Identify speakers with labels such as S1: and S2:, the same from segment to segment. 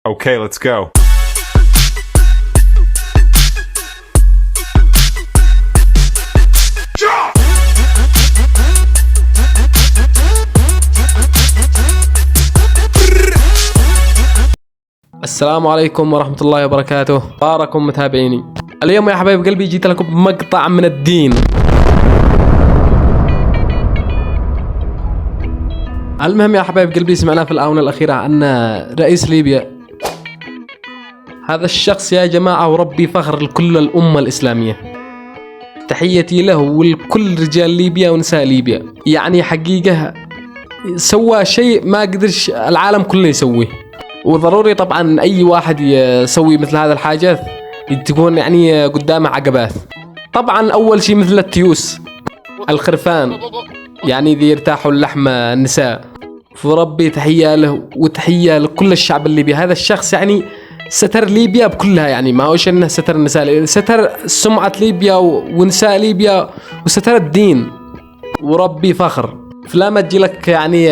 S1: Okay, let's go.
S2: السلام عليكم ورحمة الله وبركاته. باركم متابعيني. اليوم يا حبايب قلبي جيت لكم بمقطع من الدين. المهم يا حبايب قلبي، سمعنا في الآونة الأخيرة عن رئيس ليبيا. هذا الشخص يا جماعة وربي فخر لكل الأمة الإسلامية. تحيتي له ولكل رجال ليبيا ونساء ليبيا. يعني حقيقة سوى شيء ما قدرش العالم كله يسويه، وضروري طبعا أي واحد يسوي مثل هذا الحاجات تكون يعني قدامه عقبات. طبعا أول شيء مثل التيوس، الخرفان، يعني ذي يرتاحوا اللحم النساء. فربي تحية له وتحية لكل الشعب الليبي. هذا الشخص يعني ستر ليبيا بكلها، يعني ما هوش انه ستر النساء، ستر سمعة ليبيا ونساء ليبيا وستر الدين. وربي فخر. فلما تجي لك يعني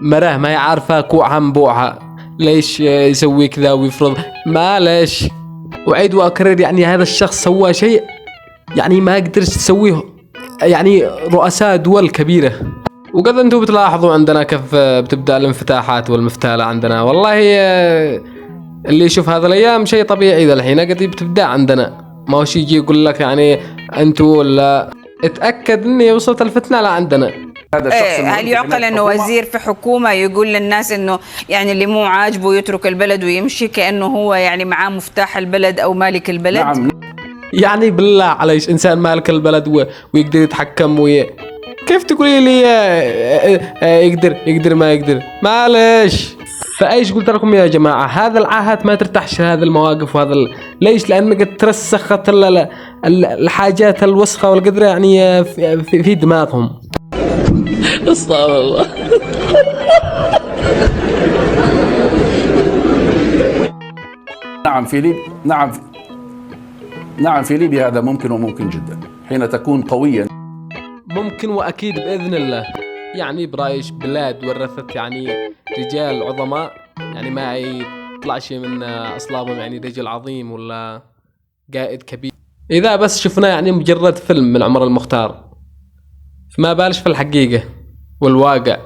S2: مراه ما يعرفها كوعها مبوعها، ليش يسوي كذا ويفرض؟ ما ليش. وعيد واكرر، يعني هذا الشخص سوى شيء يعني ما قدرش تسويه يعني رؤساء دول كبيرة. وقد انتم بتلاحظوا عندنا كيف بتبدأ الانفتاحات والمفتالة عندنا. والله اللي يشوف هذا الايام شيء طبيعي. ذا الحين قد بتبدأ عندنا، ما هو شيء يجي يقول لك يعني انتوا ولا اتأكد اني وصلت الفتنة لا عندنا.
S3: هل يعقل انه وزير في حكومة يقول للناس انه يعني اللي مو عاجبه يترك البلد ويمشي، كأنه هو يعني معاه مفتاح البلد او مالك البلد؟
S4: نعم.
S2: يعني بالله عليش انسان مالك البلد ويقدر يتحكم كيف تقولي لي يقدر ما يقدر؟ معلش. فايش قلت لكم يا جماعة، هذا العاهات ما ترتاحش هذه المواقف وهذا ليش؟ لأن قد ترسخت الحاجات الوسخة والقدرة يعني في دماغهم.
S5: استغفر الله.
S4: نعم في ليبيا هذا ممكن وممكن جدا. حين تكون قويا
S2: ممكن وأكيد بإذن الله. يعني برايش بلاد ورثت يعني رجال عظماء، يعني ما يطلعش من أصلابهم يعني رجل عظيم ولا قائد كبير. إذا بس شفنا يعني مجرد فيلم من عمر المختار، فما بالش في الحقيقة والواقع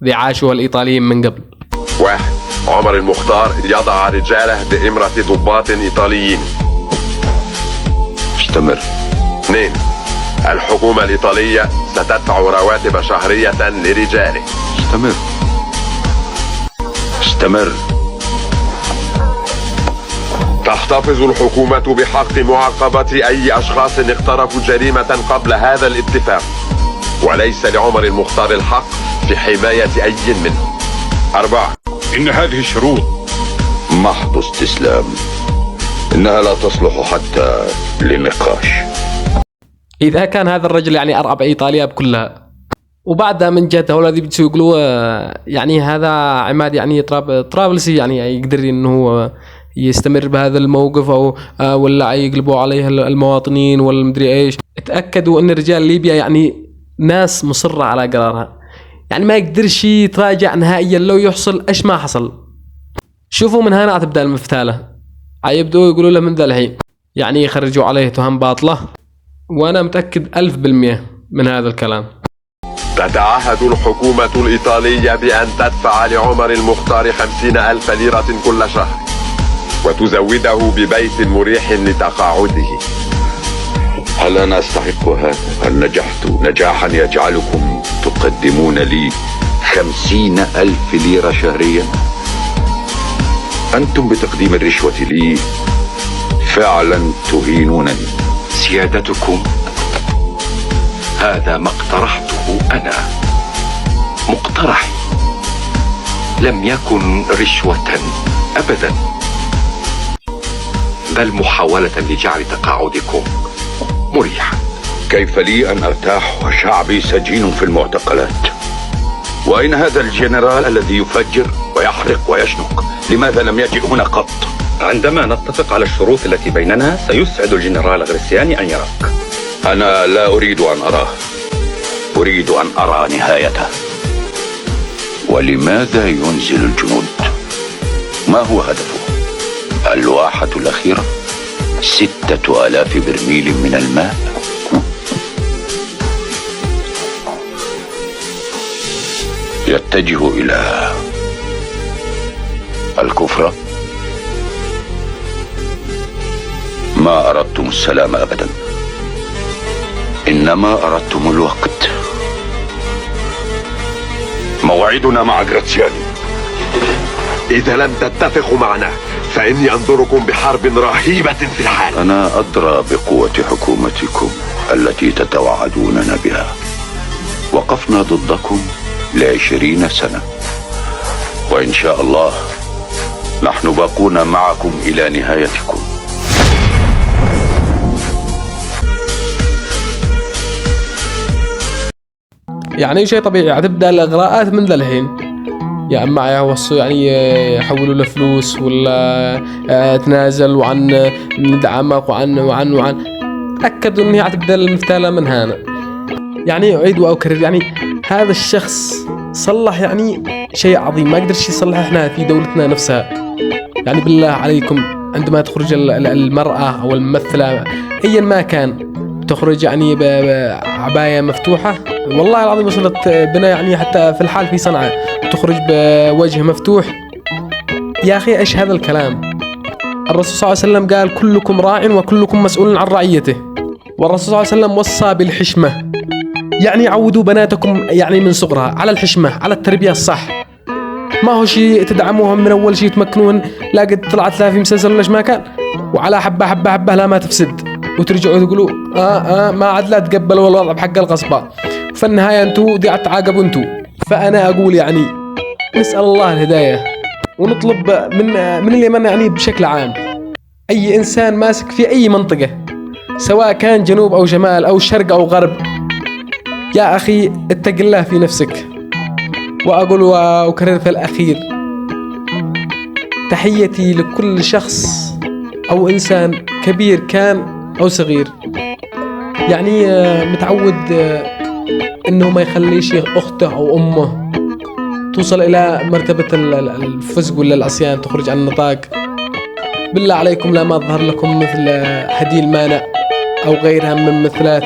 S2: ذي عاشوها الإيطاليين من قبل.
S6: 1. عمر المختار يضع رجاله بإمرة ضباط إيطاليين.
S7: استمر.
S6: 2. الحكومة الإيطالية ستدفع رواتب شهرية لرجاله.
S7: استمر.
S6: تحتفظ الحكومة بحق معاقبة أي أشخاص اقترفوا جريمة قبل هذا الاتفاق، وليس لعمر المختار الحق في حماية أي منهم. 4.
S7: إن هذه الشروط محض استسلام، إنها لا تصلح حتى للنقاش.
S2: إذا كان هذا الرجل يعني أرعب إيطاليا بكلها، وبعدها من جهة هؤلاء ذي بتقولوا يعني هذا عماد يعني طرابلسي يعني يقدر إنه يستمر بهذا الموقف أو ولا يقلبوا عليه المواطنين ولا مدري إيش. اتأكدوا أن رجال ليبيا يعني ناس مصرة على قرارها، يعني ما يقدرش يتراجع نهائيا لو يحصل إيش ما حصل. شوفوا من هنا تبدأ المفتالة. يبدأوا يقولوا له من ذا الحين يعني يخرجوا عليه تهم باطلة، وأنا متأكد 1000% من هذا الكلام.
S6: تتعهد الحكومة الإيطالية بأن تدفع لعمر المختار 50,000 ليرة كل شهر، وتزوده ببيت مريح لتقاعده.
S7: هل أنا أستحق هذا؟ هل نجحت نجاحا يجعلكم تقدمون لي 50,000 ليرة شهريا؟ أنتم بتقديم الرشوة لي فعلا تهينونني.
S8: سيادتكم، هذا ما اقترحته أنا. مقترحي لم يكن رشوة أبدا، بل محاولة لجعل تقاعدكم مريحا.
S7: كيف لي أن أرتاح وشعبي سجين في المعتقلات؟ وأين هذا الجنرال الذي يفجر ويحرق ويشنق؟ لماذا لم يجئ هنا قط؟
S8: عندما نتفق على الشروط التي بيننا سيسعد الجنرال غريسياني أن يراك.
S7: أنا لا أريد أن أراه، أريد أن أرى نهايته. ولماذا ينزل الجنود؟ ما هو هدفه؟ الواحة الأخيرة 6000 برميل من الماء. يتجه إلى الكفر. ما أردتم السلام أبدا، إنما أردتم الوقت.
S6: موعدنا مع جراتشياني. إذا لم تتفقوا معنا فإني أنظركم بحرب رهيبة في الحال.
S7: أنا أدرى بقوة حكومتكم التي تتوعدوننا بها. وقفنا ضدكم ل20 سنة، وإن شاء الله نحن باقون معكم إلى نهايتكم.
S2: يعني شيء طبيعي هتبدأ الإغراءات من ذا الحين، يا اما يوصوا يعني يحولوا له فلوس ولا تنازل وعن ندعمك وعن أكدوا إنها حتبدأ المفتالة من هنا. يعني أعيد وأكرر، يعني هذا الشخص صلح يعني شيء عظيم ما قدرش يصلح إحنا في دولتنا نفسها. يعني بالله عليكم عندما تخرج المرأة أو الممثلة أيا ما كان تخرج يعني بعباية مفتوحة، والله العظيم وصلت بنا يعني حتى في الحال في صنعاء تخرج بوجه مفتوح. يا أخي إيش هذا الكلام؟ الرسول صلى الله عليه وسلم قال كلكم راع وكلكم مسؤول عن رعيته. والرسول صلى الله عليه وسلم وصى بالحشمة، يعني عودوا بناتكم يعني من صغرها على الحشمة على التربية الصح. ما هو شيء تدعموهم من أول شيء تمكنون لا قد طلعت لها في مسلسل ولا ما كان، وعلى حبة حبة حبة لا ما تفسد وترجعوا تقولوا ما عاد لا تقبلوا الوضع بحق القصبة، في النهاية انتوا دي تعاقبوا انتوا. فأنا أقول يعني نسأل الله الهداية ونطلب من اليمن يعني بشكل عام أي إنسان ماسك في أي منطقة سواء كان جنوب أو شمال أو شرق أو غرب، يا أخي اتق الله في نفسك. وأقول وأكرر في الأخير، تحيتي لكل شخص أو إنسان كبير كان أو صغير يعني متعود إنه ما يخليش أخته أو أمه توصل إلى مرتبة الفسق ولا العصيان تخرج عن النطاق. بالله عليكم لا ما ظهر لكم مثل هدي المانع أو غيرها من الممثلات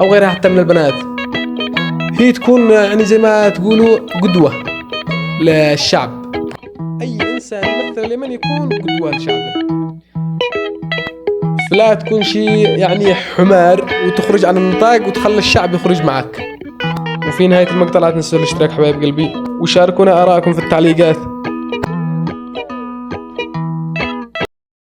S2: أو غيرها حتى من البنات، هي تكون يعني زي ما تقولوا قدوة للشعب. أي إنسان مثل اليمن يكون قدوة لشعبه، فلا تكون شيء يعني حمار وتخرج عن النطاق وتخلي الشعب يخرج معك. وفي نهاية المقطع لا تنسوا الاشتراك حبايب قلبي وشاركونا آراءكم في التعليقات.